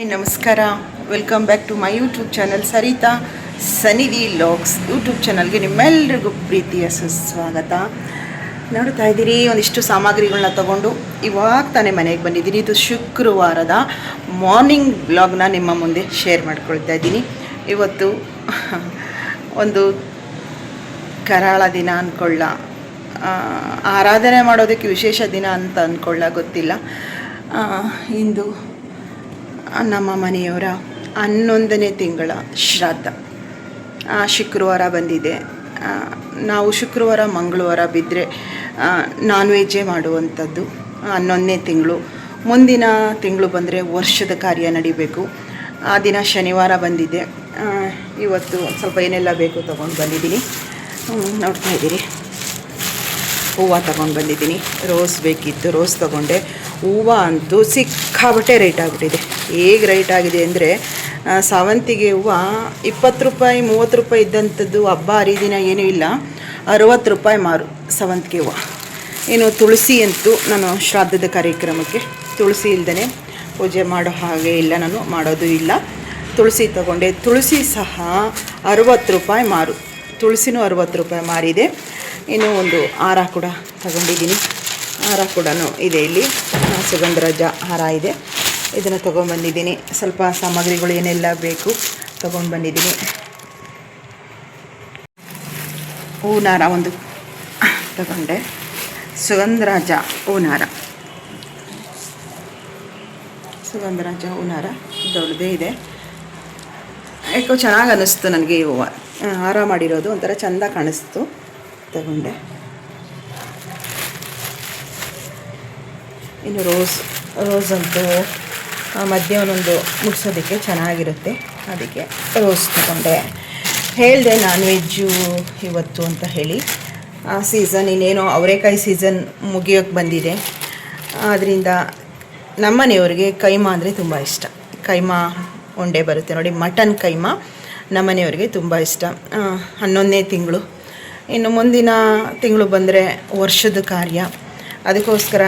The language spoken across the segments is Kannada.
ನಮಸ್ಕಾರ, welcome back to my YouTube channel Saritha Sanidhi logs YouTube ಚಾನಲ್ಗೆ ನಿಮ್ಮೆಲ್ಲರಿಗೂ ಪ್ರೀತಿಯ ಸುಸ್ವಾಗತ. ನೋಡ್ತಾ ಇದ್ದೀರಿ, ಒಂದಿಷ್ಟು ಸಾಮಗ್ರಿಗಳನ್ನ ತಗೊಂಡು ಇವಾಗ ತಾನೇ ಮನೆಗೆ ಬಂದಿದ್ದೀನಿ. ಇದು ಶುಕ್ರವಾರದ ಮಾರ್ನಿಂಗ್ ಬ್ಲಾಗ್ನ ನಿಮ್ಮ ಮುಂದೆ ಶೇರ್ ಮಾಡ್ಕೊಳ್ತಾ ಇದ್ದೀನಿ. ಇವತ್ತು ಒಂದು ಕರಾಳ ದಿನ ಅಂದ್ಕೊಳ್ಳ, ಆರಾಧನೆ ಮಾಡೋದಕ್ಕೆ ವಿಶೇಷ ದಿನ ಅಂತ ಅಂದ್ಕೊಳ್ಳ, ಗೊತ್ತಿಲ್ಲ. ಇಂದು ನಮ್ಮ ಮನೆಯವರ 11ನೇ ತಿಂಗಳ ಶ್ರಾದ್ದ ಶುಕ್ರವಾರ ಬಂದಿದೆ. ನಾವು ಶುಕ್ರವಾರ ಮಂಗಳವಾರ ಬಿದ್ದರೆ ನಾನ್ ವೆಜ್ಜೇ ಮಾಡುವಂಥದ್ದು. 11ನೇ ತಿಂಗಳು, ಮುಂದಿನ ತಿಂಗಳು ಬಂದರೆ ವರ್ಷದ ಕಾರ್ಯ ನಡಿಬೇಕು. ಆ ದಿನ ಶನಿವಾರ ಬಂದಿದೆ. ಇವತ್ತು ಸ್ವಲ್ಪ ಏನೆಲ್ಲ ಬೇಕು ತೊಗೊಂಡು ಬಂದಿದ್ದೀನಿ. ನೋಡ್ತಾ ಇದ್ದೀರಿ, ಹೂವು ತೊಗೊಂಡು ಬಂದಿದ್ದೀನಿ. ರೋಸ್ ಬೇಕಿತ್ತು, ರೋಸ್ ತೊಗೊಂಡೆ. ಹೂವು ಅಂತೂ ಸಿಕ್ಕಾಬಟ್ಟೆ ರೇಟ್ ಆಗಿಬಿಟ್ಟಿದೆ. ಹೇಗೆ ರೇಟ್ ಆಗಿದೆ ಅಂದರೆ, ಸಾವಂತಿಗೆ ಹೂವು 20 ರೂಪಾಯಿ 30 ರೂಪಾಯಿ ಇದ್ದಂಥದ್ದು ಹಬ್ಬ ಹರಿದಿನ ಏನೂ ಇಲ್ಲ, 60 ರೂಪಾಯಿ ಮಾರು ಸಾವಂತಿಗೆ ಹೂವು. ಇನ್ನು ತುಳಸಿ ಅಂತೂ ನಾನು ಶ್ರಾದ್ದದ ಕಾರ್ಯಕ್ರಮಕ್ಕೆ ತುಳಸಿ ಇಲ್ಲದೇ ಪೂಜೆ ಮಾಡೋ ಹಾಗೆ ಇಲ್ಲ, ನಾನು ಮಾಡೋದು ಇಲ್ಲ. ತುಳಸಿ ತೊಗೊಂಡೆ. ತುಳಸಿ ಸಹ 60 ರೂಪಾಯಿ ಮಾರು, ತುಳಸಿನೂ 60 ರೂಪಾಯಿ ಮಾರಿದೆ. ಇನ್ನು ಒಂದು ಹಾರ ಕೂಡ ತಗೊಂಡಿದ್ದೀನಿ. ಹಾರ ಕೂಡ ಇದೆ, ಇಲ್ಲಿ ಸುಗಂಧರಾಜ ಹಾರ ಇದೆ, ಇದನ್ನು ತೊಗೊಂಡ್ಬಂದಿದ್ದೀನಿ. ಸ್ವಲ್ಪ ಸಾಮಗ್ರಿಗಳು ಏನೆಲ್ಲ ಬೇಕು ತೊಗೊಂಡು ಬಂದಿದ್ದೀನಿ. ಹೂನಾರ ಒಂದು ತಗೊಂಡೆ, ಸುಗಂಧರಾಜ ಹೂನಾರ, ಸುಗಂಧರಾಜ ಹೂನಾರ ದೊಡ್ಡದೇ ಇದೆ. ಯಾಕೋ ಚೆನ್ನಾಗಿ ಅನ್ನಿಸ್ತು ನನಗೆ. ಈ ಹೂವು ಹಾರ ಮಾಡಿರೋದು ಒಂಥರ ಚೆಂದ ಕಾಣಿಸ್ತು, ತಗೊಂಡೆ. ಇನ್ನು ರೋಸ್ ಅಂತೂ ಮಧ್ಯ ಒಂದೊಂದು ಮುಗಿಸೋದಕ್ಕೆ ಚೆನ್ನಾಗಿರುತ್ತೆ, ಅದಕ್ಕೆ ರೋಸ್ ತಗೊಂಡೆ. ಹೇಳಿದೆ ನಾನ್ ವೆಜ್ಜು ಇವತ್ತು ಅಂತ ಹೇಳಿ. ಆ ಸೀಸನ್ ಇನ್ನೇನೋ ಅವರೆಕಾಯಿ ಸೀಸನ್ ಮುಗಿಯೋಕ್ಕೆ ಬಂದಿದೆ. ಆದ್ದರಿಂದ ನಮ್ಮನೆಯವ್ರಿಗೆ ಕೈಮಾ ಅಂದರೆ ತುಂಬ ಇಷ್ಟ. ಕೈಮಾ ಉಂಡೆ ಬರುತ್ತೆ ನೋಡಿ, ಮಟನ್ ಕೈಮಾ ನಮ್ಮನೆಯವ್ರಿಗೆ ತುಂಬ ಇಷ್ಟ. 11ನೇ ತಿಂಗಳು, ಇನ್ನು ಮುಂದಿನ ತಿಂಗಳು ಬಂದರೆ ವರ್ಷದ ಕಾರ್ಯ. ಅದಕ್ಕೋಸ್ಕರ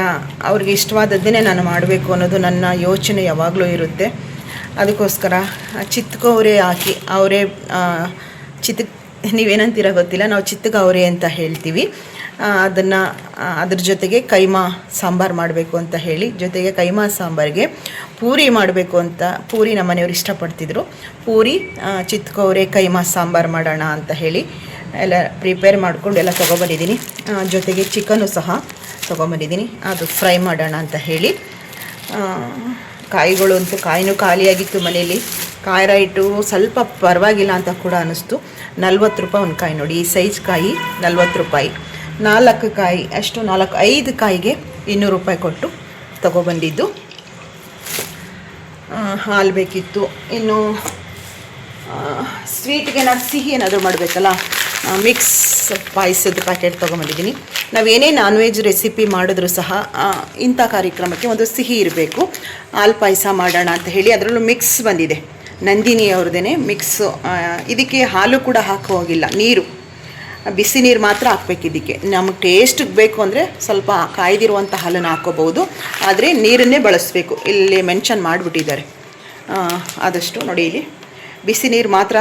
ಅವ್ರಿಗೆ ಇಷ್ಟವಾದದ್ದನ್ನೇ ನಾನು ಮಾಡಬೇಕು ಅನ್ನೋದು ನನ್ನ ಯೋಚನೆ ಯಾವಾಗಲೂ ಇರುತ್ತೆ. ಅದಕ್ಕೋಸ್ಕರ ಚಿತ್ಕವರೆ ಹಾಕಿ, ಅವರೇ ನೀವೇನಂತೀರ ಗೊತ್ತಿಲ್ಲ, ನಾವು ಚಿತ್ಕವರೆ ಅಂತ ಹೇಳ್ತೀವಿ. ಅದನ್ನು ಅದ್ರ ಜೊತೆಗೆ ಕೈಮಾ ಸಾಂಬಾರು ಮಾಡಬೇಕು ಅಂತ ಹೇಳಿ, ಜೊತೆಗೆ ಕೈಮಾ ಸಾಂಬಾರಿಗೆ ಪೂರಿ ಮಾಡಬೇಕು ಅಂತ, ಪೂರಿ ನಮ್ಮ ಮನೆಯವ್ರು ಇಷ್ಟಪಡ್ತಿದ್ರು. ಪೂರಿ ಚಿತ್ಕವರೆ ಕೈಮಾ ಸಾಂಬಾರು ಮಾಡೋಣ ಅಂತ ಹೇಳಿ ಎಲ್ಲ ಪ್ರಿಪೇರ್ ಮಾಡ್ಕೊಂಡು ಎಲ್ಲ ತೊಗೊಬಂದಿದ್ದೀನಿ. ಜೊತೆಗೆ ಚಿಕನ್ನು ಸಹ ತೊಗೊಂಬಂದಿದ್ದೀನಿ, ಅದು ಫ್ರೈ ಮಾಡೋಣ ಅಂತ ಹೇಳಿ. ಕಾಯಿಗಳು ಅಂತೂ ಕಾಯಿನೂ ಖಾಲಿಯಾಗಿತ್ತು ಮನೆಯಲ್ಲಿ. ಕಾಯಿ ರೈಟು ಸ್ವಲ್ಪ ಪರವಾಗಿಲ್ಲ ಅಂತ ಕೂಡ ಅನ್ನಿಸ್ತು. 40 ರೂಪಾಯಿ ಒಂದು ಕಾಯಿ ನೋಡಿ, ಈ ಸೈಜ್ ಕಾಯಿ 40 ರೂಪಾಯಿ. 4 ಕಾಯಿ ಅಷ್ಟು, 5 ಕಾಯಿಗೆ 200 ರೂಪಾಯಿ ಕೊಟ್ಟು ತೊಗೊಬಂದಿದ್ದು. ಹಾಲು ಬೇಕಿತ್ತು. ಇನ್ನು ಸ್ವೀಟ್ಗೆ ನಾನು ಸಿಹಿ ಏನಾದರೂ ಮಾಡಬೇಕಲ್ಲ, ಮಿಕ್ಸ್ ಪಾಯಸದ ಪ್ಯಾಕೆಟ್ ತೊಗೊಂಬಂದಿದ್ದೀನಿ. ನಾವೇನೇ ನಾನ್ ವೆಜ್ ರೆಸಿಪಿ ಮಾಡಿದ್ರೂ ಸಹ ಇಂಥ ಕಾರ್ಯಕ್ರಮಕ್ಕೆ ಒಂದು ಸಿಹಿ ಇರಬೇಕು. ಹಾಲು ಪಾಯಸ ಮಾಡೋಣ ಅಂತ ಹೇಳಿ ಅದರಲ್ಲೂ ಮಿಕ್ಸ್ ಬಂದಿದೆ, ನಂದಿನಿ ಅವ್ರದ್ದೇ ಮಿಕ್ಸು. ಇದಕ್ಕೆ ಹಾಲು ಕೂಡ ಹಾಕೋ ಹೋಗಿಲ್ಲ, ನೀರು, ಬಿಸಿ ನೀರು ಮಾತ್ರ ಹಾಕ್ಬೇಕು. ಇದಕ್ಕೆ ನಮಗೆ ಟೇಸ್ಟಿಗೆ ಬೇಕು ಅಂದರೆ ಸ್ವಲ್ಪ ಕಾಯ್ದಿರುವಂಥ ಹಾಲನ್ನು ಹಾಕ್ಕೋಬೋದು, ಆದರೆ ನೀರನ್ನೇ ಬಳಸಬೇಕು. ಇಲ್ಲಿ ಮೆನ್ಷನ್ ಮಾಡಿಬಿಟ್ಟಿದ್ದಾರೆ. ಆದಷ್ಟು ನೋಡಿ, ಇಲ್ಲಿ ಬಿಸಿ ನೀರು ಮಾತ್ರ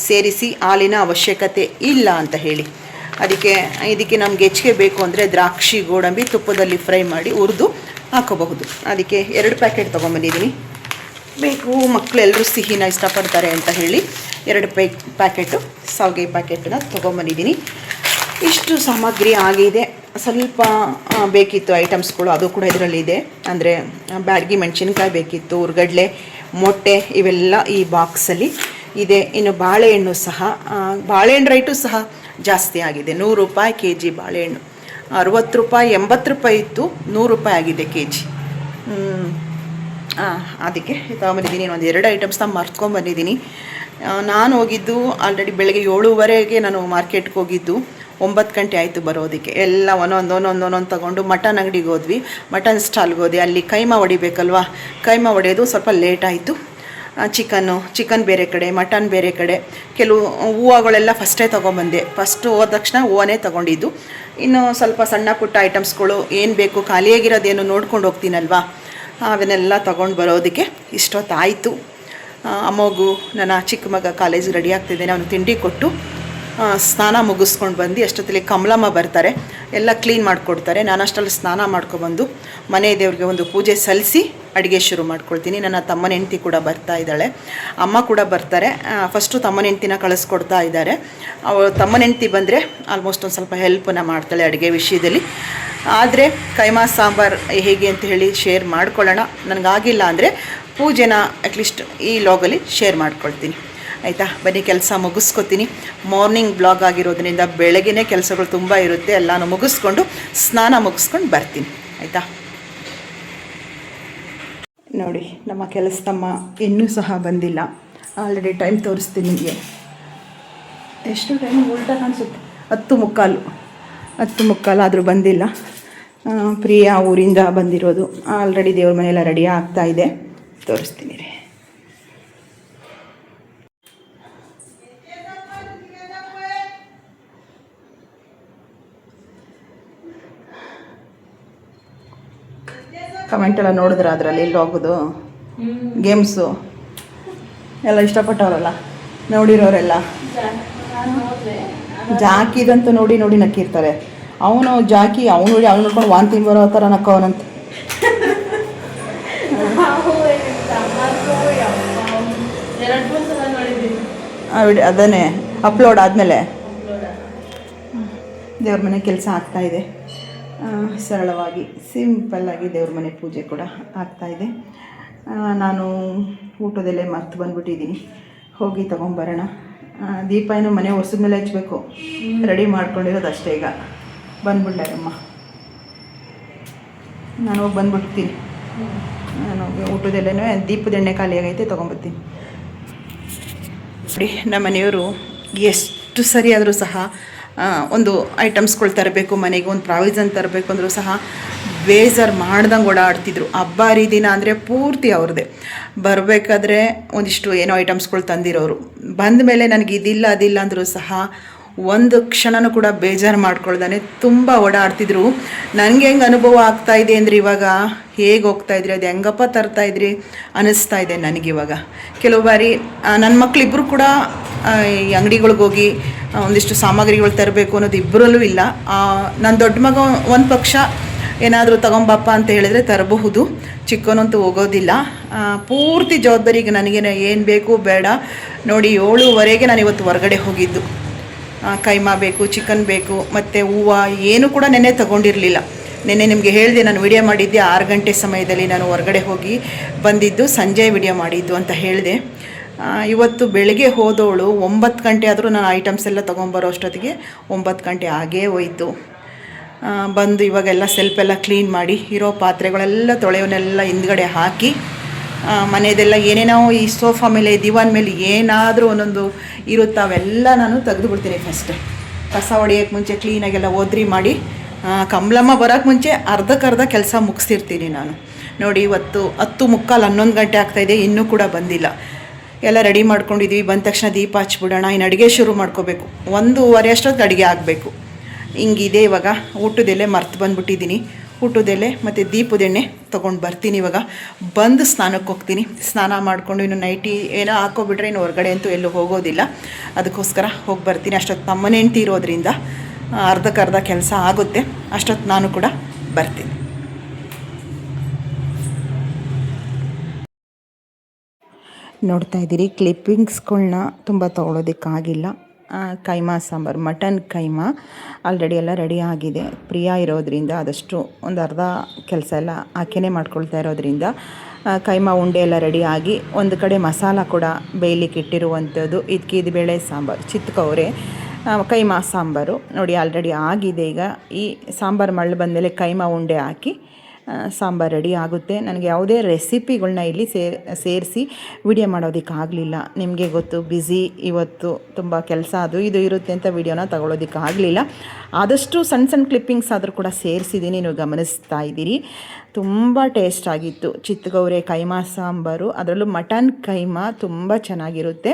ಸೇರಿಸಿ, ಹಾಲಿನ ಅವಶ್ಯಕತೆ ಇಲ್ಲ ಅಂತ ಹೇಳಿ. ಇದಕ್ಕೆ ನಮ್ಗೆ ಹೆಚ್ಚಿಗೆ ಬೇಕು ಅಂದರೆ ದ್ರಾಕ್ಷಿ ಗೋಡಂಬಿ ತುಪ್ಪದಲ್ಲಿ ಫ್ರೈ ಮಾಡಿ ಹುರಿದು ಹಾಕೋಬಹುದು. ಅದಕ್ಕೆ 2 ಪ್ಯಾಕೆಟ್ ತೊಗೊಂಬಂದಿದ್ದೀನಿ. ಬೇಕು, ಮಕ್ಕಳೆಲ್ಲರೂ ಸಿಹಿನ ಇಷ್ಟಪಡ್ತಾರೆ ಅಂತ ಹೇಳಿ 2 ಪ್ಯಾಕೆಟು ಶಾವಿಗೆ ಪ್ಯಾಕೆಟನ್ನ ತೊಗೊಂಬಂದಿದ್ದೀನಿ. ಇಷ್ಟು ಸಾಮಗ್ರಿ ಆಗಿದೆ. ಸ್ವಲ್ಪ ಬೇಕಿತ್ತು ಐಟಮ್ಸ್ಗಳು, ಅದು ಕೂಡ ಇದರಲ್ಲಿದೆ. ಅಂದರೆ ಬ್ಯಾಡಗಿ ಮೆಣಸಿನ್ಕಾಯಿ ಬೇಕಿತ್ತು, ಉರ್ಗಡ್ಲೆ, ಮೊಟ್ಟೆ, ಇವೆಲ್ಲ ಈ ಬಾಕ್ಸಲ್ಲಿ ಇದೆ. ಇನ್ನು ಬಾಳೆಹಣ್ಣು ಸಹ, ಬಾಳೆಹಣ್ಣು ರೇಟು ಸಹ ಜಾಸ್ತಿ ಆಗಿದೆ. 100 ರೂಪಾಯಿ ಕೆ ಜಿ ಬಾಳೆಹಣ್ಣು. 60 ರೂಪಾಯಿ 80 ರೂಪಾಯಿ ಇತ್ತು, 100 ರೂಪಾಯಿ ಆಗಿದೆ ಕೆ ಜಿ. ಅದಕ್ಕೆ ತೊಗೊಂಬಂದಿದ್ದೀನಿ. ಒಂದು 2 ಐಟಮ್ಸ್ನ ಮರ್ತ್ಕೊಂಡ್ಬಂದಿದ್ದೀನಿ. ನಾನು ಹೋಗಿದ್ದು ಆಲ್ರೆಡಿ ಬೆಳಗ್ಗೆ 7:15ಗೆ ನಾನು ಮಾರ್ಕೆಟ್ಗೆ ಹೋಗಿದ್ದು. 9 ಗಂಟೆ ಆಯಿತು ಬರೋದಕ್ಕೆ. ಎಲ್ಲ ಒಂದೊಂದು ತೊಗೊಂಡು ಮಟನ್ ಅಂಗಡಿಗೆ ಹೋದ್ವಿ, ಮಟನ್ ಸ್ಟಾಲ್ಗೆ ಹೋದೆ. ಅಲ್ಲಿ ಕೈಮಾ ಹೊಡಿಬೇಕಲ್ವ, ಕೈಮಾ ಹೊಡೆಯೋದು ಸ್ವಲ್ಪ ಲೇಟ್ ಆಯಿತು. ಚಿಕನ್ ಬೇರೆ ಕಡೆ, ಮಟನ್ ಬೇರೆ ಕಡೆ. ಕೆಲವು ಹೂವುಗಳೆಲ್ಲ ಫಸ್ಟೇ ತೊಗೊಂಬಂದೆ. ಫಸ್ಟು ಹೋದ ತಕ್ಷಣ ಹೂವನೇ ತೊಗೊಂಡಿದ್ದು. ಇನ್ನು ಸ್ವಲ್ಪ ಸಣ್ಣ ಪುಟ್ಟ ಐಟಮ್ಸ್ಗಳು ಏನು ಬೇಕು, ಖಾಲಿಯಾಗಿರೋದೇನು ನೋಡ್ಕೊಂಡು ಹೋಗ್ತೀನಲ್ವ, ಅವನ್ನೆಲ್ಲ ತೊಗೊಂಡು ಬರೋದಕ್ಕೆ ಇಷ್ಟೊತ್ತಾಯಿತು. ಅಮ್ಮಗೂ ನನ್ನ ಚಿಕ್ಕ ಮಗ ಕಾಲೇಜಿಗೆ ರೆಡಿ ಆಗ್ತಿದ್ದೇನೆ, ಅವನು ತಿಂಡಿ ಕೊಟ್ಟು ಸ್ನಾನ ಮುಗಿಸ್ಕೊಂಡು ಬಂದು ಅಷ್ಟೊತ್ತಲ್ಲಿ ಕಮಲಮ್ಮ ಬರ್ತಾರೆ, ಎಲ್ಲ ಕ್ಲೀನ್ ಮಾಡಿಕೊಡ್ತಾರೆ. ನಾನು ಅಷ್ಟರಲ್ಲಿ ಸ್ನಾನ ಮಾಡ್ಕೊಬಂದು ಮನೆ ದೇವ್ರಿಗೆ ಒಂದು ಪೂಜೆ ಸಲ್ಲಿಸಿ ಅಡುಗೆ ಶುರು ಮಾಡ್ಕೊಳ್ತೀನಿ. ನನ್ನ ತಮ್ಮನ ಹೆಂಡ್ತಿ ಕೂಡ ಬರ್ತಾ ಇದ್ದಾಳೆ, ಅಮ್ಮ ಕೂಡ ಬರ್ತಾರೆ. ಫಸ್ಟು ತಮ್ಮನ ಹೆಂಡ್ತಿನ ಕಳಿಸ್ಕೊಡ್ತಾ ಇದ್ದಾರೆ. ಅವಳು ತಮ್ಮನ ಹೆಂಡ್ತಿ ಬಂದರೆ ಆಲ್ಮೋಸ್ಟ್ ಒಂದು ಸ್ವಲ್ಪ ಹೆಲ್ಪನ್ನು ಮಾಡ್ತಾಳೆ ಅಡುಗೆ ವಿಷಯದಲ್ಲಿ. ಆದರೆ ಕೈಮಾ ಸಾಂಬಾರು ಹೇಗೆ ಅಂತ ಹೇಳಿ ಶೇರ್ ಮಾಡ್ಕೊಳ್ಳೋಣ. ನನಗಾಗಿಲ್ಲ ಅಂದರೆ ಪೂಜೆನ ಅಟ್ಲೀಸ್ಟ್ ಈ ಲಾಗಲ್ಲಿ ಶೇರ್ ಮಾಡ್ಕೊಳ್ತೀನಿ, ಆಯಿತಾ? ಬನ್ನಿ ಕೆಲಸ ಮುಗಿಸ್ಕೊತೀನಿ. ಮಾರ್ನಿಂಗ್ ಬ್ಲಾಗ್ ಆಗಿರೋದ್ರಿಂದ ಬೆಳಗ್ಗೆನೇ ಕೆಲಸಗಳು ತುಂಬ ಇರುತ್ತೆ. ಎಲ್ಲನೂ ಮುಗಿಸ್ಕೊಂಡು ಸ್ನಾನ ಮುಗಿಸ್ಕೊಂಡು ಬರ್ತೀನಿ, ಆಯಿತಾ? ನೋಡಿ, ನಮ್ಮ ಕೆಲಸದಮ್ಮ ಇನ್ನೂ ಸಹ ಬಂದಿಲ್ಲ. ಆಲ್ರೆಡಿ ಟೈಮ್ ತೋರಿಸ್ತೀನಿ ನಿಮಗೆ. ಎಷ್ಟು ಟೈಮ್ ಉಲ್ಟಾ ಕಾಣಿಸುತ್ತೆ, 10:15 ಆದರೂ ಬಂದಿಲ್ಲ. ಪ್ರಿಯಾ ಊರಿಂದ ಬಂದಿರೋದು. ಆಲ್ರೆಡಿ ದೇವ್ರ ಮನೆಯೆಲ್ಲ ರೆಡಿ ಆಗ್ತಾಯಿದೆ, ತೋರಿಸ್ತೀನಿ ರೀ. ಕಮೆಂಟೆಲ್ಲ ನೋಡಿದ್ರೆ ಅದರಲ್ಲಿ ಎಲ್ಲಿ ಹೋಗೋದು ಗೇಮ್ಸು ಎಲ್ಲ ಇಷ್ಟಪಟ್ಟವರಲ್ಲ, ನೋಡಿರೋರೆಲ್ಲ ಜಾಕಿದಂತೂ ನೋಡಿ ನೋಡಿ ನಕ್ಕಿರ್ತಾರೆ. ಅವನು ಜಾಕಿ ಅವನು ನೋಡಿ ಅವ್ನು ನೋಡ್ಕೊಂಡು ವಾಂತಿ ಬರೋ ಥರ ನಕ್ಕವನಂತ. ಅದನ್ನೇ ಅಪ್ಲೋಡ್ ಆದಮೇಲೆ ದೇವ್ರ ಮನೆ ಕೆಲಸ ಆಗ್ತಾಯಿದೆ. ಸರಳವಾಗಿ ಸಿಂಪಲ್ಲಾಗಿ ದೇವ್ರ ಮನೆ ಪೂಜೆ ಕೂಡ ಆಗ್ತಾಯಿದೆ. ನಾನು ಊಟದಲ್ಲೇ ಮರ್ತು ಬಂದುಬಿಟ್ಟಿದ್ದೀನಿ, ಹೋಗಿ ತೊಗೊಂಬರೋಣ. ದೀಪ ಏನು ಮನೆ ಹೊಸದ ಮೇಲೆ ಹಚ್ಚಬೇಕು, ರೆಡಿ ಮಾಡ್ಕೊಂಡಿರೋದು ಅಷ್ಟೇ. ಈಗ ಬಂದ್ಬಿಟ್ಟಾರಮ್ಮ, ನಾನು ಹೋಗಿ ಬಂದ್ಬಿಡ್ತೀನಿ. ನಾನು ಊಟದಲ್ಲೇ ದೀಪದ ಎಣ್ಣೆ ಖಾಲಿ ಆಗೈತೆ, ತೊಗೊಂಬರ್ತೀನಿ. ನೋಡಿ, ನಮ್ಮ ಮನೆಯವರು ಎಷ್ಟು ಸರಿ ಆದರೂ ಸಹ ಒಂದು ಐಟಮ್ಸ್ಗಳು ತರಬೇಕು, ಮನೆಗೆ ಒಂದು ಪ್ರಾವಿಸನ್ ತರಬೇಕು ಅಂದರೂ ಸಹ ಬೇಜಾರು ಮಾಡ್ದಂಗೆ ಓಡಾಡ್ತಿದ್ರು. ಹಬ್ಬ ಹರಿದಿನ ಅಂದರೆ ಪೂರ್ತಿ ಅವ್ರದ್ದೇ. ಬರಬೇಕಾದ್ರೆ ಒಂದಿಷ್ಟು ಏನೋ ಐಟಮ್ಸ್ಗಳು ತಂದಿರೋರು, ಬಂದ ಮೇಲೆ ನನಗೆ ಇದಿಲ್ಲ ಅದಿಲ್ಲ ಅಂದರೂ ಸಹ ಒಂದು ಕ್ಷಣನೂ ಕೂಡ ಬೇಜಾರು ಮಾಡ್ಕೊಳ್ದಾನೆ ತುಂಬ ಓಡಾಡ್ತಿದ್ರು. ನನಗೆ ಹೆಂಗೆ ಅನುಭವ ಆಗ್ತಾಯಿದೆ ಅಂದರೆ ಇವಾಗ ಹೇಗೆ ಹೋಗ್ತಾಯಿದ್ರಿ, ಅದು ಹೆಂಗಪ್ಪ ತರ್ತಾಯಿದ್ರಿ ಅನ್ನಿಸ್ತಾ ಇದೆ ನನಗಿವಾಗ. ಕೆಲವು ಬಾರಿ ನನ್ನ ಮಕ್ಕಳಿಬ್ಬರು ಕೂಡ ಈ ಅಂಗಡಿಗಳಿಗೆ ಹೋಗಿ ಒಂದಿಷ್ಟು ಸಾಮಗ್ರಿಗಳು ತರಬೇಕು ಅನ್ನೋದು ಇಬ್ಬರಲ್ಲೂ ಇಲ್ಲ. ನನ್ನ ದೊಡ್ಡ ಮಗ ಒಂದು ಪಕ್ಷ ಏನಾದರೂ ತಗೊಂಬಪ್ಪ ಅಂತ ಹೇಳಿದ್ರೆ ತರಬಹುದು, ಚಿಕ್ಕವನಂತೂ ಹೋಗೋದಿಲ್ಲ. ಪೂರ್ತಿ ಜವಾಬ್ದಾರಿಗೆ ನನಗೇನು ಏನು ಬೇಕು ಬೇಡ. ನೋಡಿ, 7:15 ನಾನು ಇವತ್ತು ಹೊರಗಡೆ ಹೋಗಿದ್ದು. ಕೈಮಾ ಬೇಕು, ಚಿಕನ್ ಬೇಕು, ಮತ್ತು ಹೂವು ಏನೂ ಕೂಡ ನೆನ್ನೆ ತೊಗೊಂಡಿರಲಿಲ್ಲ. ನೆನ್ನೆ ನಿಮಗೆ ಹೇಳಿದೆ, ನಾನು ವಿಡಿಯೋ ಮಾಡಿದ್ದೆ 6 ಗಂಟೆ ಸಮಯದಲ್ಲಿ ನಾನು ಹೊರಗಡೆ ಹೋಗಿ ಬಂದಿದ್ದು, ಸಂಜೆ ವಿಡಿಯೋ ಮಾಡಿದ್ದು ಅಂತ ಹೇಳಿದೆ. ಇವತ್ತು ಬೆಳಗ್ಗೆ ಹೋದವಳು 9 ಗಂಟೆ ಆದರೂ ನಾನು ಐಟಮ್ಸ್ ಎಲ್ಲ ತೊಗೊಂಬರೋ ಅಷ್ಟೊತ್ತಿಗೆ 9 ಗಂಟೆ ಆಗೇ ಹೋಯಿತು. ಬಂದು ಇವಾಗೆಲ್ಲ ಸೆಲ್ಫೆಲ್ಲ ಕ್ಲೀನ್ ಮಾಡಿ ಇರೋ ಪಾತ್ರೆಗಳೆಲ್ಲ ತೊಳೆಯವನ್ನೆಲ್ಲ ಹಿಂದ್ಗಡೆ ಹಾಕಿ, ಮನೆಯದೆಲ್ಲ ಏನೇನೋ ಈ ಸೋಫಾ ಮೇಲೆ ದಿವಾನ್ ಮೇಲೆ ಏನಾದರೂ ಒಂದೊಂದು ಇರುತ್ತೆ ಅವೆಲ್ಲ ನಾನು ತೆಗೆದುಬಿಡ್ತೀನಿ. ಫಸ್ಟ್ ಕಸ ಹೊಡೆಯೋಕ್ಕೆ ಮುಂಚೆ ಕ್ಲೀನಾಗೆಲ್ಲ ಒದ್ರಿ ಮಾಡಿ, ಕಮಲಮ್ಮ ಬರೋಕ್ಕೆ ಮುಂಚೆ ಅರ್ಧಕ್ಕರ್ಧ ಕೆಲಸ ಮುಗಿಸ್ತಿರ್ತೀನಿ ನಾನು. ನೋಡಿ, ಇವತ್ತು 10:15 11 ಗಂಟೆ ಆಗ್ತಾಯಿದೆ, ಇನ್ನೂ ಕೂಡ ಬಂದಿಲ್ಲ. ಎಲ್ಲ ರೆಡಿ ಮಾಡ್ಕೊಂಡಿದ್ವಿ. ಬಂದ ತಕ್ಷಣ ದೀಪ ಹಚ್ಬಿಡೋಣ, ಇನ್ನು ಅಡುಗೆ ಶುರು ಮಾಡ್ಕೋಬೇಕು. 1:15 ಅಷ್ಟೊತ್ತಿಗೆ ಅಡುಗೆ ಆಗಬೇಕು. ಹಿಂಗಿದೆ. ಇವಾಗ ಊಟದೆಲೆ ಮರ್ತು ಬಂದುಬಿಟ್ಟಿದ್ದೀನಿ. ಊಟದೆಲೆ ಮತ್ತು ದೀಪದೆಣ್ಣೆ ತೊಗೊಂಡು ಬರ್ತೀನಿ. ಇವಾಗ ಬಂದು ಸ್ನಾನಕ್ಕೆ ಹೋಗ್ತೀನಿ. ಸ್ನಾನ ಮಾಡಿಕೊಂಡು ಇನ್ನು ನೈಟಿ ಏನೋ ಹಾಕೋಬಿಟ್ರೆ ಇನ್ನು ಹೊರಗಡೆ ಅಂತೂ ಎಲ್ಲೂ ಹೋಗೋದಿಲ್ಲ. ಅದಕ್ಕೋಸ್ಕರ ಹೋಗಿ ಬರ್ತೀನಿ. ಅಷ್ಟೊತ್ತು ತಮ್ಮನ ಹೆಂಡ್ತಿ ಇರೋದ್ರಿಂದ ಅರ್ಧಕ್ಕರ್ಧ ಕೆಲಸ ಆಗುತ್ತೆ. ಅಷ್ಟೊತ್ತು ನಾನು ಕೂಡ ಬರ್ತೀನಿ. ನೋಡ್ತಾ ಇದ್ದೀರಿ, ಕ್ಲಿಪ್ಪಿಂಗ್ಸ್ಗಳನ್ನ ತುಂಬ ತೊಗೊಳೋದಕ್ಕಾಗಿಲ್ಲ. ಕೈಮಾ ಸಾಂಬಾರು, ಮಟನ್ ಕೈಮಾ ಆಲ್ರೆಡಿ ಎಲ್ಲ ರೆಡಿ ಆಗಿದೆ. ಪ್ರಿಯಾ ಇರೋದ್ರಿಂದ ಆದಷ್ಟು ಒಂದು ಅರ್ಧ ಕೆಲಸ ಎಲ್ಲ ಆಕೆನೇ ಮಾಡ್ಕೊಳ್ತಾ ಇರೋದ್ರಿಂದ ಕೈಮಾ ಉಂಡೆ ಎಲ್ಲ ರೆಡಿ ಆಗಿ, ಒಂದು ಕಡೆ ಮಸಾಲ ಕೂಡ ಬೇಯಲಿಕ್ಕೆ ಇಟ್ಟಿರುವಂಥದ್ದು. ಇದು ಬೇಳೆ ಸಾಂಬಾರು, ಚಿತ್ಕೌರೆ ಕೈಮಾ ಸಾಂಬಾರು ನೋಡಿ ಆಲ್ರೆಡಿ ಆಗಿದೆ. ಈಗ ಈ ಸಾಂಬಾರು ಮಳ್ಳು ಬಂದಮೇಲೆ ಕೈಮಾ ಉಂಡೆ ಹಾಕಿ ಸಾಂಬಾರು ರೆಡಿ ಆಗುತ್ತೆ. ನನಗೆ ಯಾವುದೇ ರೆಸಿಪಿಗಳನ್ನ ಇಲ್ಲಿ ಸೇರಿಸಿ ವಿಡಿಯೋ ಮಾಡೋದಕ್ಕಾಗಲಿಲ್ಲ. ನಿಮಗೆ ಗೊತ್ತು, ಬ್ಯುಸಿ ಇವತ್ತು, ತುಂಬ ಕೆಲಸ ಅದು ಇದು ಇರುತ್ತೆ ಅಂತ ವಿಡಿಯೋನ ತಗೊಳ್ಳೋದಕ್ಕಾಗಲಿಲ್ಲ. ಆದಷ್ಟು ಸಣ್ಣ ಸಣ್ಣ ಕ್ಲಿಪ್ಪಿಂಗ್ಸ್ ಆದರೂ ಕೂಡ ಸೇರಿಸಿದ್ದೀನಿ, ನೀವು ಗಮನಿಸ್ತಾ ಇದ್ದೀರಿ. ತುಂಬ ಟೇಸ್ಟ್ ಆಗಿತ್ತು ಚಿತ್ತಗೌರೆ ಕೈಮಾ ಸಾಂಬಾರು, ಅದರಲ್ಲೂ ಮಟನ್ ಕೈಮಾ ತುಂಬ ಚೆನ್ನಾಗಿರುತ್ತೆ.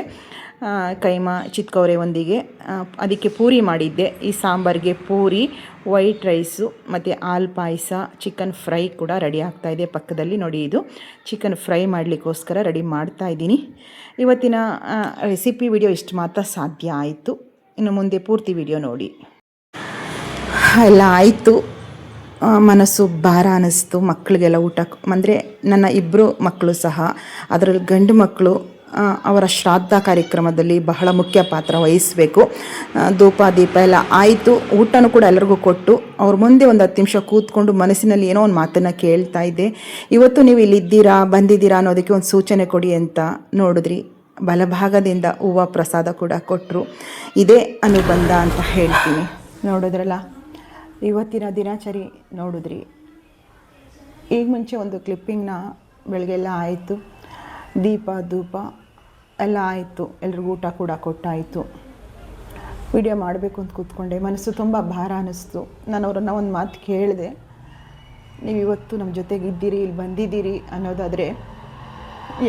ಕೈಮಾ ಚಿತ್ಕೌರೆ ಒಂದಿಗೆ ಅದಕ್ಕೆ ಪೂರಿ ಮಾಡಿದ್ದೆ. ಈ ಸಾಂಬಾರಿಗೆ ಪೂರಿ, ವೈಟ್ ರೈಸು ಮತ್ತು ಹಾಲು ಪಾಯಸ, ಚಿಕನ್ ಫ್ರೈ ಕೂಡ ರೆಡಿ ಆಗ್ತಾಯಿದೆ ಪಕ್ಕದಲ್ಲಿ. ನೋಡಿ, ಇದು ಚಿಕನ್ ಫ್ರೈ ಮಾಡಲಿಕ್ಕೋಸ್ಕರ ರೆಡಿ ಮಾಡ್ತಾಯಿದ್ದೀನಿ. ಇವತ್ತಿನ ರೆಸಿಪಿ ವಿಡಿಯೋ ಇಷ್ಟು ಮಾತ್ರ ಸಾಧ್ಯ ಆಯಿತು. ಇನ್ನು ಮುಂದೆ ಪೂರ್ತಿ ವಿಡಿಯೋ ನೋಡಿ. ಎಲ್ಲ ಆಯಿತು, ಮನಸ್ಸು ಭಾರ ಅನ್ನಿಸ್ತು. ಮಕ್ಕಳಿಗೆಲ್ಲ ಊಟ ಅಂದರೆ ನನ್ನ ಇಬ್ಬರು ಮಕ್ಕಳು ಸಹ, ಅದರಲ್ಲಿ ಗಂಡು ಮಕ್ಕಳು ಅವರ ಶ್ರಾದ್ದ ಕಾರ್ಯಕ್ರಮದಲ್ಲಿ ಬಹಳ ಮುಖ್ಯ ಪಾತ್ರ ವಹಿಸಬೇಕು. ಧೂಪ ದೀಪ ಎಲ್ಲ ಆಯಿತು. ಊಟನೂ ಕೂಡ ಎಲ್ಲರಿಗೂ ಕೊಟ್ಟು ಅವ್ರ ಮುಂದೆ ಒಂದು 10 ನಿಮಿಷ ಕೂತ್ಕೊಂಡು ಮನಸ್ಸಿನಲ್ಲಿ ಏನೋ ಒಂದು ಮಾತನ್ನು ಕೇಳ್ತಾ ಇದ್ದೆ. ಇವತ್ತು ನೀವು ಇಲ್ಲಿದ್ದೀರಾ, ಬಂದಿದ್ದೀರಾ ಅನ್ನೋದಕ್ಕೆ ಒಂದು ಸೂಚನೆ ಕೊಡಿ ಅಂತ ನೋಡಿದ್ರಿ. ಬಲಭಾಗದಿಂದ ಹೂವು ಪ್ರಸಾದ ಕೂಡ ಕೊಟ್ಟರು. ಇದೇ ಅನುಬಂಧ ಅಂತ ಹೇಳ್ತೀನಿ. ನೋಡಿದ್ರಲ್ಲ, ಇವತ್ತಿನ ದಿನಚರಿ ನೋಡಿದ್ರಿ. ಈಗ ಮುಂಚೆ ಒಂದು ಕ್ಲಿಪ್ಪಿಂಗ್ನ ಬೆಳಗ್ಗೆಲ್ಲ ಆಯಿತು. ದೀಪ ಧೂಪ ಎಲ್ಲ ಆಯಿತು. ಎಲ್ರಿಗೂ ಊಟ ಕೂಡ ಕೊಟ್ಟಾಯಿತು. ವಿಡಿಯೋ ಮಾಡಬೇಕು ಅಂತ ಕೂತ್ಕೊಂಡೆ. ಮನಸ್ಸು ತುಂಬ ಭಾರ ಅನ್ನಿಸ್ತು. ನಾನು ಅವರನ್ನು ಒಂದು ಮಾತು ಕೇಳಿದೆ, ನೀವು ಇವತ್ತು ನಮ್ಮ ಜೊತೆಗಿದ್ದೀರಿ, ಇಲ್ಲಿ ಬಂದಿದ್ದೀರಿ ಅನ್ನೋದಾದರೆ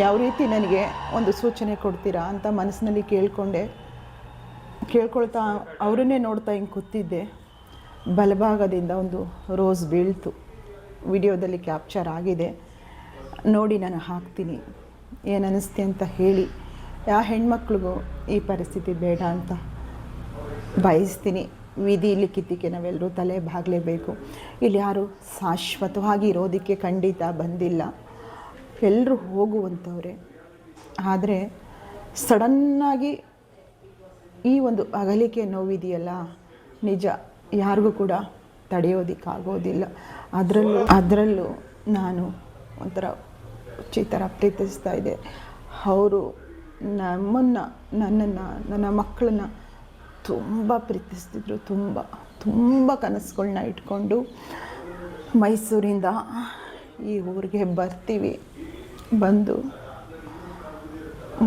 ಯಾವ ರೀತಿ ನನಗೆ ಒಂದು ಸೂಚನೆ ಕೊಡ್ತೀರಾ ಅಂತ ಮನಸ್ಸಿನಲ್ಲಿ ಕೇಳ್ಕೊಳ್ತಾ ಅವರನ್ನೇ ನೋಡ್ತಾ ಹಿಂಗೆ ಕೂತಿದ್ದೆ. ಬಲಭಾಗದಿಂದ ಒಂದು ರೋಸ್ ಬೀಳ್ತು. ವಿಡಿಯೋದಲ್ಲಿ ಕ್ಯಾಪ್ಚರ್ ಆಗಿದೆ, ನೋಡಿ ನಾನು ಹಾಕ್ತೀನಿ. ಏನು ಅನ್ನಿಸ್ತೆ ಅಂತ ಹೇಳಿ. ಯಾವ ಹೆಣ್ಮಕ್ಳಿಗೂ ಈ ಪರಿಸ್ಥಿತಿ ಬೇಡ ಅಂತ ಬಯಸ್ತೀನಿ. ವಿಧಿ ಲಿಖಿತಕ್ಕೆ ನಾವೆಲ್ಲರೂ ತಲೆ ಬಾಗಲೇಬೇಕು. ಇಲ್ಲಿ ಯಾರು ಶಾಶ್ವತವಾಗಿ ಇರೋದಕ್ಕೆ ಖಂಡಿತ ಬಂದಿಲ್ಲ. ಎಲ್ಲರೂ ಹೋಗುವಂಥವ್ರೆ. ಆದರೆ ಸಡನ್ನಾಗಿ ಈ ಒಂದು ಅಗಲಿಕೆ ನೋವಿದೆಯಲ್ಲ, ನಿಜ ಯಾರಿಗೂ ಕೂಡ ತಡೆಯೋದಕ್ಕಾಗೋದಿಲ್ಲ. ಅದರಲ್ಲೂ ನಾನು ಒಂಥರ ಚಿತ್ತರ ಪ್ರೀತಿಸ್ತಾ ಇದ್ದೆ. ಅವರು ನನ್ನನ್ನು ನನ್ನ ಮಕ್ಕಳನ್ನ ತುಂಬ ಪ್ರೀತಿಸ್ತಿದ್ರು. ತುಂಬ ಕನಸುಗಳನ್ನ ಇಟ್ಕೊಂಡು ಮೈಸೂರಿಂದ ಈ ಊರಿಗೆ ಬರ್ತೀವಿ. ಬಂದು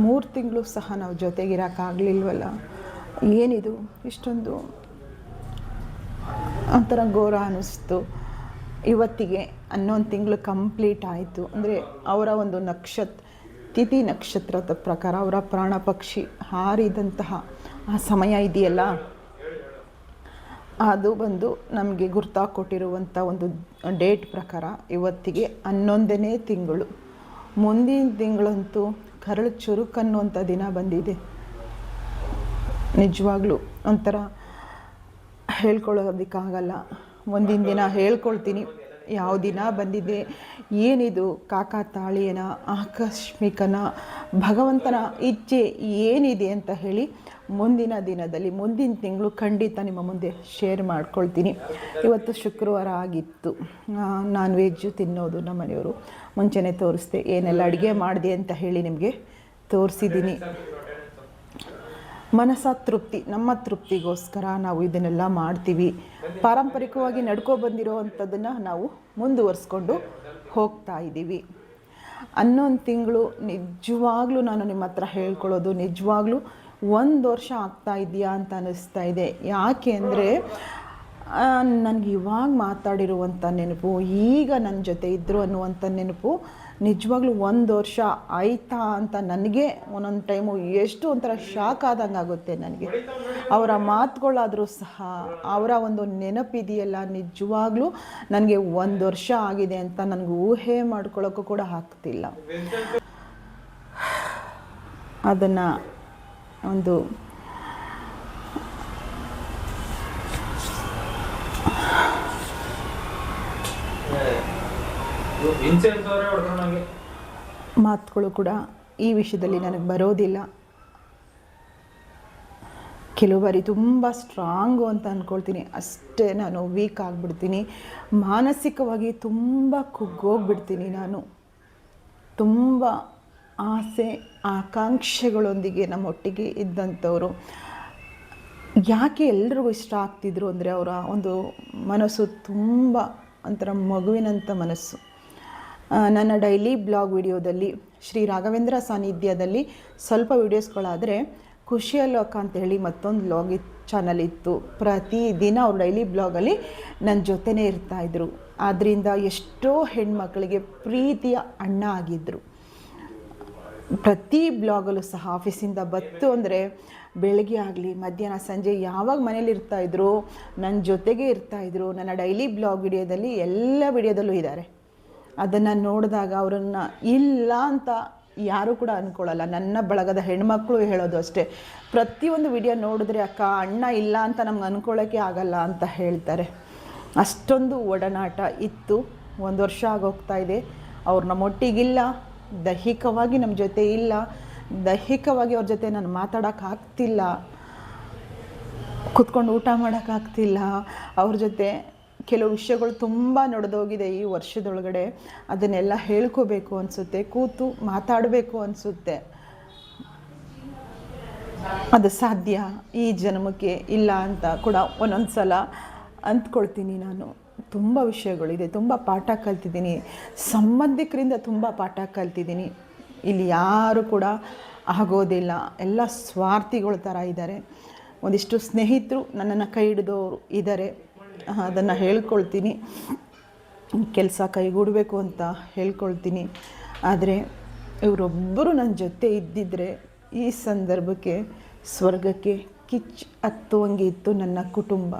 3 ತಿಂಗಳು ಸಹ ನಾವು ಜೊತೆಗಿರೋಕ್ಕಾಗಲಿಲ್ವಲ್ಲ. ಏನಿದು ಇಷ್ಟೊಂದು ಒಂಥರ ಘೋರ ಅನ್ನಿಸ್ತು. ಇವತ್ತಿಗೆ 11 ತಿಂಗಳು ಕಂಪ್ಲೀಟ್ ಆಯಿತು. ಅಂದರೆ ಅವರ ಒಂದು ತಿಥಿ ನಕ್ಷತ್ರದ ಪ್ರಕಾರ ಅವರ ಪ್ರಾಣ ಪಕ್ಷಿ ಹಾರಿದಂತಹ ಆ ಸಮಯ ಇದೆಯಲ್ಲ, ಅದು ಬಂದು ನಮಗೆ ಗುರ್ತಾಗಿ ಕೊಟ್ಟಿರುವಂಥ ಒಂದು ಡೇಟ್ ಪ್ರಕಾರ ಇವತ್ತಿಗೆ 11ನೇ ತಿಂಗಳು. ಮುಂದಿನ ತಿಂಗಳಂತೂ ಕರಳು ಚುರುಕನ್ನುವಂಥ ದಿನ ಬಂದಿದೆ. ನಿಜವಾಗ್ಲೂ ಒಂಥರ ಹೇಳ್ಕೊಳ್ಳೋದಕ್ಕಾಗಲ್ಲ. ಮುಂದಿನ ದಿನ ಹೇಳ್ಕೊಳ್ತೀನಿ ಯಾವ ದಿನ ಬಂದಿದೆ, ಏನಿದು ಕಾಕತಾಳೀಯನ, ಆಕಸ್ಮಿಕನ, ಭಗವಂತನ ಇಚ್ಛೆ ಏನಿದೆ ಅಂತ ಹೇಳಿ ಮುಂದಿನ ದಿನದಲ್ಲಿ, ಮುಂದಿನ ತಿಂಗಳು ಖಂಡಿತ ನಿಮ್ಮ ಮುಂದೆ ಶೇರ್ ಮಾಡ್ಕೊಳ್ತೀನಿ. ಇವತ್ತು ಶುಕ್ರವಾರ ಆಗಿತ್ತು. ನಾನ್ ವೆಜ್ಜು ತಿನ್ನೋದು ನಮ್ಮ ಮನೆಯವರು. ಮುಂಚೆನೇ ತೋರಿಸ್ದೆ ಏನೆಲ್ಲ ಅಡುಗೆ ಮಾಡಿದೆ ಅಂತ ಹೇಳಿ ನಿಮಗೆ ತೋರಿಸಿದ್ದೀನಿ. ಮನಸ್ಸ ತೃಪ್ತಿ, ನಮ್ಮ ತೃಪ್ತಿಗೋಸ್ಕರ ನಾವು ಇದನ್ನೆಲ್ಲ ಮಾಡ್ತೀವಿ. ಪಾರಂಪರಿಕವಾಗಿ ನಡ್ಕೊಬಂದಿರೋ ಅಂಥದ್ದನ್ನು ನಾವು ಮುಂದುವರಿಸ್ಕೊಂಡು ಹೋಗ್ತಾ ಇದ್ದೀವಿ. 11 ತಿಂಗಳು ನಿಜವಾಗ್ಲೂ ನಾನು ನಿಮ್ಮ ಹತ್ರ ಹೇಳ್ಕೊಳ್ಳೋದು, ನಿಜವಾಗ್ಲೂ 1 ವರ್ಷ ಆಗ್ತಾ ಇದೆಯಾ ಅಂತ ಅನ್ನಿಸ್ತಾ ಇದೆ. ಯಾಕೆ ಅಂದರೆ ನನಗೆ ಇವಾಗ ಮಾತಾಡಿರುವಂಥ ನೆನಪು, ಈಗ ನನ್ನ ಜೊತೆ ಇದ್ದರು ಅನ್ನುವಂಥ ನೆನಪು ನಿಜವಾಗ್ಲೂ 1 ವರ್ಷ ಆಯ್ತಾ ಅಂತ ನನಗೆ ಒಂದೊಂದು ಟೈಮು ಎಷ್ಟು ಒಂಥರ ಶಾಕ್ ಆದಂಗೆ ಆಗುತ್ತೆ ನನಗೆ. ಅವರ ಮಾತುಗಳಾದರೂ ಸಹ, ಅವರ ಒಂದು ನೆನಪಿದೆಯಲ್ಲ, ನಿಜವಾಗ್ಲೂ ನನಗೆ 1 ವರ್ಷ ಆಗಿದೆ ಅಂತ ನನಗೆ ಊಹೆ ಮಾಡ್ಕೊಳ್ಳೋಕ್ಕೂ ಕೂಡ ಆಗ್ತಿಲ್ಲ. ಅದನ್ನು ಒಂದು ಮಾತುಗಳು ಕೂಡ ಈ ವಿಷಯದಲ್ಲಿ ನನಗೆ ಬರೋದಿಲ್ಲ. ಕೆಲವು ಬಾರಿ ತುಂಬ ಸ್ಟ್ರಾಂಗು ಅಂತ ಅಂದ್ಕೊಳ್ತೀನಿ, ಅಷ್ಟೇ ನಾನು ವೀಕ್ ಆಗಿಬಿಡ್ತೀನಿ. ಮಾನಸಿಕವಾಗಿ ತುಂಬ ಕುಗ್ಗೋಗ್ಬಿಡ್ತೀನಿ. ನಾನು ತುಂಬ ಆಸೆ ಆಕಾಂಕ್ಷೆಗಳೊಂದಿಗೆ ನಮ್ಮೊಟ್ಟಿಗೆ ಇದ್ದಂಥವರು. ಯಾಕೆ ಎಲ್ರಿಗೂ ಇಷ್ಟ ಆಗ್ತಿದ್ರು ಅಂದರೆ ಅವರ ಒಂದು ಮನಸ್ಸು ತುಂಬ ಒಂಥರ ಮಗುವಿನಂಥ ಮನಸ್ಸು. ನನ್ನ ಡೈಲಿ ಬ್ಲಾಗ್ ವಿಡಿಯೋದಲ್ಲಿ ಶ್ರೀ ರಾಘವೇಂದ್ರ ಸಾನ್ನಿಧ್ಯದಲ್ಲಿ ಸ್ವಲ್ಪ ವೀಡಿಯೋಸ್ಗಳಾದರೆ ಖುಷಿಯ ಲೋಕ ಅಂತ ಹೇಳಿ ಮತ್ತೊಂದು ಬ್ಲಾಗ್ ಚಾನಲ್ ಇತ್ತು. ಪ್ರತಿದಿನ ಅವ್ರು ಡೈಲಿ ಬ್ಲಾಗಲ್ಲಿ ನನ್ನ ಜೊತೆನೇ ಇರ್ತಾಯಿದ್ರು. ಆದ್ದರಿಂದ ಎಷ್ಟೋ ಹೆಣ್ಮಕ್ಳಿಗೆ ಪ್ರೀತಿಯ ಅಣ್ಣ ಆಗಿದ್ದರು. ಪ್ರತಿ ಬ್ಲಾಗಲ್ಲೂ ಸಹ ಆಫೀಸಿಂದ ಬತ್ತು ಅಂದರೆ ಬೆಳಗ್ಗೆ ಆಗಲಿ ಮಧ್ಯಾಹ್ನ ಸಂಜೆ ಯಾವಾಗ ಮನೇಲಿ ಇರ್ತಾಯಿದ್ರು ನನ್ನ ಜೊತೆಗೆ ಇರ್ತಾಯಿದ್ರು. ನನ್ನ ಡೈಲಿ ಬ್ಲಾಗ್ ವಿಡಿಯೋದಲ್ಲಿ ಎಲ್ಲ ವಿಡಿಯೋದಲ್ಲೂ ಇದ್ದಾರೆ. ಅದನ್ನು ನೋಡಿದಾಗ ಅವರನ್ನು ಇಲ್ಲ ಅಂತ ಯಾರೂ ಕೂಡ ಅಂದ್ಕೊಳ್ಳಲ್ಲ. ನನ್ನ ಬಳಗದ ಹೆಣ್ಮಕ್ಳು ಹೇಳೋದು ಅಷ್ಟೇ, ಪ್ರತಿಯೊಂದು ವಿಡಿಯೋ ನೋಡಿದ್ರೆ ಅಕ್ಕ ಅಣ್ಣ ಇಲ್ಲ ಅಂತ ನಮ್ಗೆ ಅಂದ್ಕೊಳ್ಳೋಕ್ಕೆ ಆಗಲ್ಲ ಅಂತ ಹೇಳ್ತಾರೆ. ಅಷ್ಟೊಂದು ಒಡನಾಟ ಇತ್ತು. 1 ವರ್ಷ ಆಗೋಗ್ತಾ ಇದೆ. ಅವ್ರು ನಮ್ಮೊಟ್ಟಿಗಿಲ್ಲ, ದೈಹಿಕವಾಗಿ ನಮ್ಮ ಜೊತೆ ಇಲ್ಲ, ದೈಹಿಕವಾಗಿ ಅವ್ರ ಜೊತೆ ನಾನು ಮಾತಾಡೋಕ್ಕಾಗ್ತಿಲ್ಲ, ಕೂತ್ಕೊಂಡು ಊಟ ಮಾಡೋಕ್ಕಾಗ್ತಿಲ್ಲ. ಅವ್ರ ಜೊತೆ ಕೆಲವು ವಿಷಯಗಳು ತುಂಬ ನಡೆದೋಗಿದೆ ಈ ವರ್ಷದೊಳಗಡೆ. ಅದನ್ನೆಲ್ಲ ಹೇಳ್ಕೋಬೇಕು ಅನಿಸುತ್ತೆ, ಕೂತು ಮಾತಾಡಬೇಕು ಅನಿಸುತ್ತೆ. ಅದು ಸಾಧ್ಯ ಈ ಜನ್ಮಕ್ಕೆ ಇಲ್ಲ ಅಂತ ಕೂಡ ಒಂದೊಂದು ಸಲ ಅಂದ್ಕೊಳ್ತೀನಿ. ನಾನು ತುಂಬ ವಿಷಯಗಳಿದೆ, ತುಂಬ ಪಾಠ ಕಲ್ತಿದ್ದೀನಿ, ಸಂಬಂಧಿಕರಿಂದ ತುಂಬ ಪಾಠ ಕಲ್ತಿದ್ದೀನಿ. ಇಲ್ಲಿ ಯಾರು ಕೂಡ ಆಗೋದಿಲ್ಲ, ಎಲ್ಲ ಸ್ವಾರ್ಥಿಗಳ ಥರ ಇದ್ದಾರೆ. ಒಂದಿಷ್ಟು ಸ್ನೇಹಿತರು ನನ್ನನ್ನು ಕೈ ಹಿಡಿದವರು ಇದ್ದಾರೆ, ಅದನ್ನು ಹೇಳ್ಕೊಳ್ತೀನಿ. ಕೆಲಸ ಕೈಗೂಡಬೇಕು ಅಂತ ಹೇಳ್ಕೊಳ್ತೀನಿ. ಆದರೆ ಇವರೊಬ್ಬರು ನನ್ನ ಜೊತೆ ಇದ್ದಿದ್ದರೆ ಈ ಸಂದರ್ಭಕ್ಕೆ ಸ್ವರ್ಗಕ್ಕೆ ಹತ್ತುವಂಗೆ ಇತ್ತು ನನ್ನ ಕುಟುಂಬ.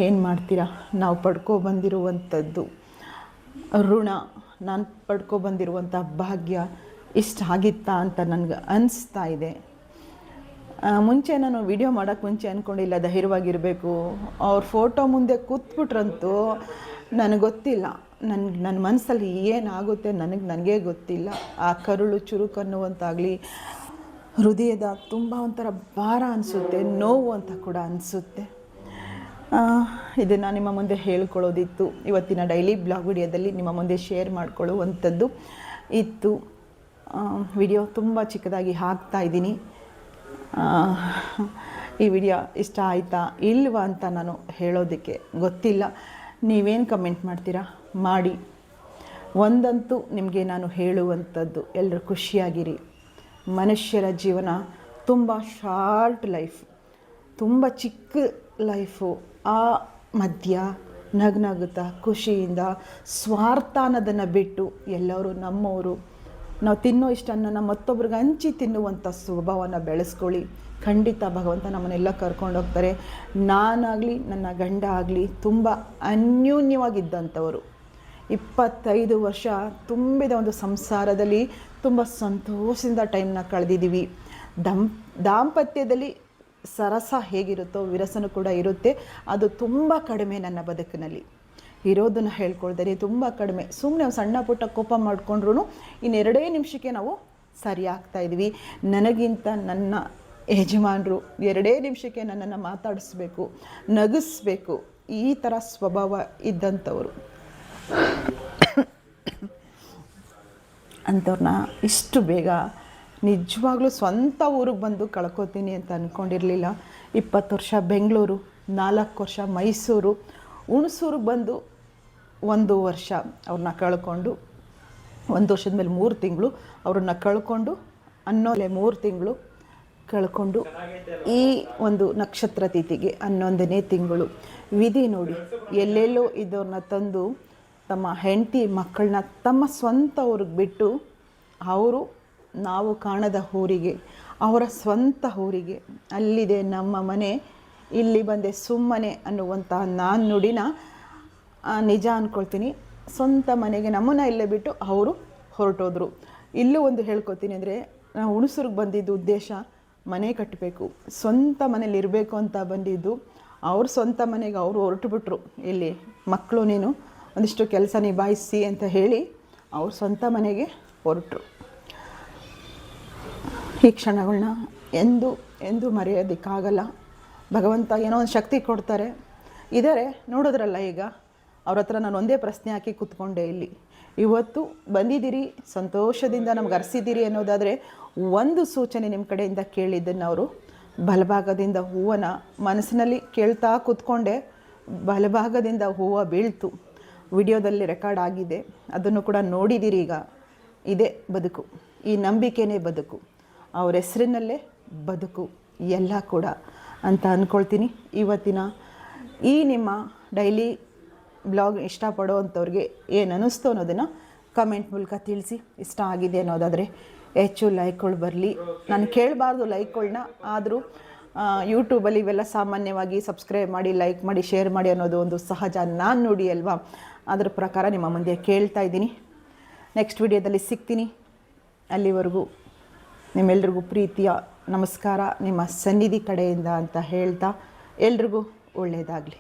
ಏನು ಮಾಡ್ತೀರಾ, ನಾವು ಪಡ್ಕೊಬಂದಿರುವಂಥದ್ದು ಋಣ, ನಾನು ಪಡ್ಕೊಬಂದಿರುವಂಥ ಭಾಗ್ಯ ಇಷ್ಟಾಗಿತ್ತಾ ಅಂತ ನನಗೆ ಅನಿಸ್ತಾ ಇದೆ. ಮುಂಚೆ ನಾನು ವಿಡಿಯೋ ಮಾಡೋಕ್ಕೆ ಮುಂಚೆ ಅಂದ್ಕೊಂಡಿಲ್ಲ ಧೈರ್ಯವಾಗಿರಬೇಕು. ಅವ್ರ ಫೋಟೋ ಮುಂದೆ ಕೂತ್ಬಿಟ್ರಂತೂ ನನಗೆ ಗೊತ್ತಿಲ್ಲ, ನನ್ನ ಮನಸ್ಸಲ್ಲಿ ಏನಾಗುತ್ತೆ ನನಗೆ ಗೊತ್ತಿಲ್ಲ. ಆ ಕರುಳು ಚುರುಕು ಅನ್ನುವಂತಾಗಲಿ, ಹೃದಯದ ತುಂಬ ಒಂಥರ ಭಾರ ಅನಿಸುತ್ತೆ, ನೋವು ಅಂತ ಕೂಡ ಅನಿಸುತ್ತೆ. ಇದನ್ನು ನಿಮ್ಮ ಮುಂದೆ ಹೇಳ್ಕೊಳ್ಳೋದಿತ್ತು. ಇವತ್ತಿನ ಡೈಲಿ ಬ್ಲಾಗ್ ವಿಡಿಯೋದಲ್ಲಿ ನಿಮ್ಮ ಮುಂದೆ ಶೇರ್ ಮಾಡಿಕೊಳ್ಳುವಂಥದ್ದು ಇತ್ತು. ವಿಡಿಯೋ ತುಂಬ ಚಿಕ್ಕದಾಗಿ ಹಾಕ್ತಾಯಿದ್ದೀನಿ. ಈ ವಿಡಿಯೋ ಇಷ್ಟ ಆಯಿತಾ ಇಲ್ವಾ ಅಂತ ನಾನು ಹೇಳೋದಕ್ಕೆ ಗೊತ್ತಿಲ್ಲ. ನೀವೇನು ಕಮೆಂಟ್ ಮಾಡ್ತೀರಾ ಮಾಡಿ. ಒಂದಂತೂ ನಿಮಗೆ ನಾನು ಹೇಳುವಂಥದ್ದು, ಎಲ್ಲರೂ ಖುಷಿಯಾಗಿರಿ. ಮನುಷ್ಯರ ಜೀವನ ತುಂಬ ಶಾರ್ಟ್ ಲೈಫ್, ತುಂಬ ಚಿಕ್ಕ ಲೈಫು. ಆ ಮಧ್ಯ ನಗುತ್ತಾ ಖುಷಿಯಿಂದ ಸ್ವಾರ್ಥ ಅನ್ನೋದನ್ನು ಬಿಟ್ಟು ಎಲ್ಲರೂ ನಮ್ಮವರು, ನಾವು ತಿನ್ನೋ ಇಷ್ಟನ್ನು ಮತ್ತೊಬ್ರಿಗೆ ಹಂಚಿ ತಿನ್ನುವಂಥ ಸ್ವಭಾವನ ಬೆಳೆಸ್ಕೊಳ್ಳಿ. ಖಂಡಿತ ಭಗವಂತ ನಮ್ಮನ್ನೆಲ್ಲ ಕರ್ಕೊಂಡೋಗ್ತಾರೆ. ನಾನಾಗಲಿ ನನ್ನ ಗಂಡ ಆಗಲಿ ತುಂಬ ಅನ್ಯೋನ್ಯವಾಗಿದ್ದಂಥವರು. 25 ವರ್ಷ ತುಂಬಿದ ಒಂದು ಸಂಸಾರದಲ್ಲಿ ತುಂಬ ಸಂತೋಷದಿಂದ ಟೈಮ್ನ ಕಳೆದಿದ್ದೀವಿ. ದಾಂಪತ್ಯದಲ್ಲಿ ಸರಸ ಹೇಗಿರುತ್ತೋ ವಿರಸನೂ ಕೂಡ ಇರುತ್ತೆ. ಅದು ತುಂಬ ಕಡಿಮೆ ನನ್ನ ಬದುಕಿನಲ್ಲಿ ಇರೋದನ್ನು ಹೇಳ್ಕೊಳ್ತಾರೆ, ತುಂಬ ಕಡಿಮೆ. ಸುಮ್ಮನೆ ಸಣ್ಣ ಪುಟ್ಟ ಕೋಪ ಮಾಡಿಕೊಂಡ್ರು ಇನ್ನೆರಡೇ ನಿಮಿಷಕ್ಕೆ ನಾವು ಸರಿ ಆಗ್ತಾಯಿದ್ವಿ. ನನಗಿಂತ ನನ್ನ ಯಜಮಾನರು 2 ನಿಮಿಷಕ್ಕೆ ನನ್ನನ್ನು ಮಾತಾಡಿಸ್ಬೇಕು, ನಗಿಸ್ಬೇಕು, ಈ ಥರ ಸ್ವಭಾವ ಇದ್ದಂಥವರು. ಅಂಥವ್ರನ್ನ ಇಷ್ಟು ಬೇಗ ನಿಜವಾಗ್ಲೂ ಸ್ವಂತ ಊರಿಗೆ ಬಂದು ಕಳ್ಕೊತೀನಿ ಅಂತ ಅಂದ್ಕೊಂಡಿರಲಿಲ್ಲ. 20 ವರ್ಷ ಬೆಂಗಳೂರು, 4 ವರ್ಷ ಮೈಸೂರು, ಹುಣಸೂರಿಗೆ ಬಂದು 1 ವರ್ಷ ಅವ್ರನ್ನ ಕಳ್ಕೊಂಡು, 1 ವರ್ಷದ ಮೇಲೆ 3 ತಿಂಗಳು ಅವ್ರನ್ನ ಕಳ್ಕೊಂಡು, 3 ತಿಂಗಳು ಕಳ್ಕೊಂಡು, ಈ ಒಂದು ನಕ್ಷತ್ರ ತಿಥಿಗೆ 11ನೇ ತಿಂಗಳು. ವಿಧಿ ನೋಡಿ, ಎಲ್ಲೆಲ್ಲೋ ಇದ್ದವ್ರನ್ನ ತಂದು ತಮ್ಮ ಹೆಂಡತಿ ಮಕ್ಕಳನ್ನ ತಮ್ಮ ಸ್ವಂತ ಊರಿಗೆ ಬಿಟ್ಟು ಅವರು ನಾವು ಕಾಣದ ಊರಿಗೆ, ಅವರ ಸ್ವಂತ ಊರಿಗೆ, ಅಲ್ಲಿದೆ ನಮ್ಮ ಮನೆ, ಇಲ್ಲಿ ಬಂದೆ ಸುಮ್ಮನೆ ಅನ್ನುವಂತಹ ನಾನು ನುಡಿನ ನಿಜ ಅಂದ್ಕೊಳ್ತೀನಿ. ಸ್ವಂತ ಮನೆಗೆ ನಮ್ಮನ್ನು ಇಲ್ಲೇ ಬಿಟ್ಟು ಅವರು ಹೊರಟೋದ್ರು. ಇಲ್ಲೂ ಒಂದು ಹೇಳ್ಕೊತೀನಿ ಅಂದರೆ, ನಾವು ಹುಣಸೂರಿಗೆ ಬಂದಿದ್ದು ಉದ್ದೇಶ ಮನೆ ಕಟ್ಟಬೇಕು, ಸ್ವಂತ ಮನೇಲಿ ಇರಬೇಕು ಅಂತ ಬಂದಿದ್ದು. ಅವ್ರ ಸ್ವಂತ ಮನೆಗೆ ಅವರು ಹೊರಟುಬಿಟ್ರು. ಇಲ್ಲಿ ಮಕ್ಕಳು ನೀನು ಒಂದಿಷ್ಟು ಕೆಲಸ ನಿಭಾಯಿಸಿ ಅಂತ ಹೇಳಿ ಅವ್ರ ಸ್ವಂತ ಮನೆಗೆ ಹೊರಟರು. ಈ ಕ್ಷಣಗಳನ್ನ ಎಂದು ಮರೆಯೋದಕ್ಕಾಗಲ್ಲ. ಭಗವಂತ ಏನೋ ಒಂದು ಶಕ್ತಿ ಕೊಡ್ತಾರೆ. ಇದ್ದಾರೆ ನೋಡಿದ್ರಲ್ಲ, ಈಗ ಅವ್ರ ಹತ್ರ ನಾನು ಒಂದೇ ಪ್ರಶ್ನೆ ಹಾಕಿ ಕೂತ್ಕೊಂಡೆ. ಇಲ್ಲಿ ಇವತ್ತು ಬಂದಿದ್ದೀರಿ, ಸಂತೋಷದಿಂದ ನಮ್ಗೆ ಅರಸಿದ್ದೀರಿ ಅನ್ನೋದಾದರೆ ಒಂದು ಸೂಚನೆ ನಿಮ್ಮ ಕಡೆಯಿಂದ ಕೇಳಿದ್ದನ್ನು ಅವರು ಬಲಭಾಗದಿಂದ ಹೂವನ್ನು ಮನಸ್ಸಿನಲ್ಲಿ ಕೇಳ್ತಾ ಕೂತ್ಕೊಂಡೆ. ಬಲಭಾಗದಿಂದ ಹೂವು ಬೀಳ್ತು. ವಿಡಿಯೋದಲ್ಲಿ ರೆಕಾರ್ಡ್ ಆಗಿದೆ, ಅದನ್ನು ಕೂಡ ನೋಡಿದ್ದೀರಿ. ಈಗ ಇದೇ ಬದುಕು, ಈ ನಂಬಿಕೆನೇ ಬದುಕು, ಅವ್ರ ಹೆಸರಿನಲ್ಲೇ ಬದುಕು ಎಲ್ಲ ಕೂಡ ಅಂತ ಅಂದ್ಕೊಳ್ತೀನಿ. ಇವತ್ತಿನ ಈ ನಿಮ್ಮ ಡೈಲಿ ಬ್ಲಾಗ್ ಇಷ್ಟಪಡೋ ಅಂಥವ್ರಿಗೆ ಏನು ಅನ್ನಿಸ್ತು ಅನ್ನೋದನ್ನು ಕಮೆಂಟ್ ಮೂಲಕ ತಿಳಿಸಿ. ಇಷ್ಟ ಆಗಿದೆ ಅನ್ನೋದಾದರೆ ಹೆಚ್ಚು ಲೈಕ್ಗಳು ಬರಲಿ. ನಾನು ಕೇಳಬಾರ್ದು ಲೈಕ್ಗಳನ್ನ, ಆದರೂ ಯೂಟ್ಯೂಬಲ್ಲಿ ಇವೆಲ್ಲ ಸಾಮಾನ್ಯವಾಗಿ ಸಬ್ಸ್ಕ್ರೈಬ್ ಮಾಡಿ, ಲೈಕ್ ಮಾಡಿ, ಶೇರ್ ಮಾಡಿ ಅನ್ನೋದು ಒಂದು ಸಹಜ ನಾನು ನೋಡಿ ಅಲ್ವಾ. ಅದರ ಪ್ರಕಾರ ನಿಮ್ಮ ಮುಂದೆ ಕೇಳ್ತಾ ಇದ್ದೀನಿ. ನೆಕ್ಸ್ಟ್ ವಿಡಿಯೋದಲ್ಲಿ ಸಿಗ್ತೀನಿ. ಅಲ್ಲಿವರೆಗೂ ನಿಮ್ಮೆಲ್ರಿಗೂ ಪ್ರೀತಿಯ ನಮಸ್ಕಾರ ನಿಮ್ಮ ಸನ್ನಿಧಿ ಕಡೆಯಿಂದ ಅಂತ ಹೇಳ್ತಾ ಎಲ್ರಿಗೂ ಒಳ್ಳೆಯದಾಗಲಿ.